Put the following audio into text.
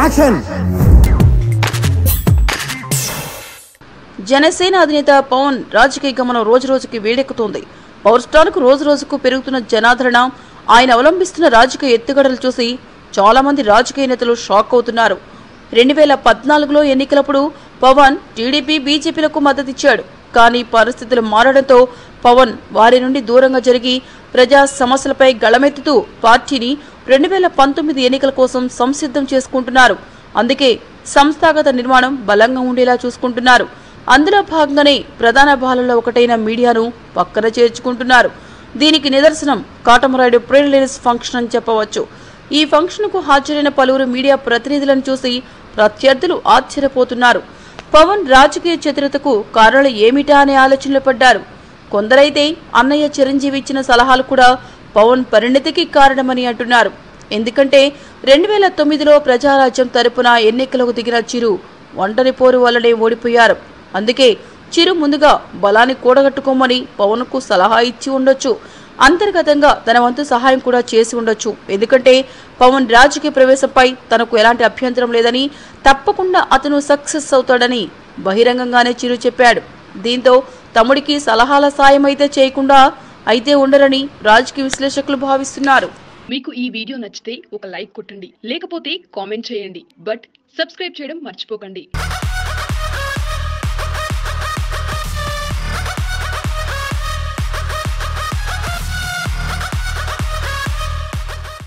Action. Janasena అధినేత పవన్ రాజకీయ గమనం రోజు రోజుకి వేడెక్కుతోంది. పవర్ స్టార్ కు రోజు రోజుకు పెరుగుతున్న జనాదరణ, ఆయన అవలంబిస్తున్న రాజకీయ ఎత్తుగడలు చూసి చాలా మంది రాజకీయ నేతలు షాక్ అవుతున్నారు. 2014లో ఎన్నికలప్పుడు పవన్ టీడీపీ, బీజేపీలకు మద్దతిచ్చాడు. కానీ పరిస్థితులు మారడంతో పవన్ వారి నుండి దూరంగా జరిగి ప్రజా సమస్యలపై గళమెత్తుతూ పార్టీని 2019 ఎన్నికల కోసం సంసిద్ధం చేసుకుంటున్నారు. అందుకే సంస్థాగత నిర్మాణం బలంగా ఉండేలా చూసుకుంటున్నారు. అందులో భాగంగానే ప్రధాన భాగాలలో ఒకటైన మీడియాను పక్కన చేర్చుకుంటున్నారు. దీనికి నిదర్శనం కాటమరాయుడు ప్రీ రిలీజ్ ఫంక్షన్ అని చెప్పవచ్చు. ఈ ఫంక్షన్ కు హాజరైన పలువురు మీడియా ప్రతినిధులను చూసి ప్రత్యర్థులు ఆశ్చర్యపోతున్నారు. పవన్ రాజకీయ చతురతకు కారణాలు ఏమిటా అనే ఆలోచనలు పడ్డారు. కొందరైతే అన్నయ్య చిరంజీవి ఇచ్చిన సలహాలు కూడా పవన్ పరిణతికి కారణమని అంటున్నారు. ఎందుకంటే 2009లో ప్రజారాజ్యం తరపున ఎన్నికలకు దిగిన చిరు ఒంటరి పోరు వల్లనే ఓడిపోయారు. అందుకే చిరు ముందుగా బలాన్ని కూడగట్టుకోమని పవన్ కు సలహా ఇచ్చి ఉండొచ్చు. అంతర్గతంగా తన వంతు సహాయం కూడా చేసి ఉండొచ్చు. ఎందుకంటే పవన్ రాజకీయ ప్రవేశంపై తనకు ఎలాంటి అభ్యంతరం లేదని, తప్పకుండా అతను సక్సెస్ అవుతాడని బహిరంగంగానే చిరు చెప్పాడు. దీంతో తమ్ముడికి సలహాల సాయం అయితే చేయకుండా అయితే ఉండరని రాజకీయ విశ్లేషకులు భావిస్తున్నారు. మీకు ఈ వీడియో నచ్చితే ఒక లైక్ కొట్టండి, లేకపోతే కామెంట్ చేయండి. బట్ సబ్స్క్రైబ్ చేయడం మర్చిపోకండి.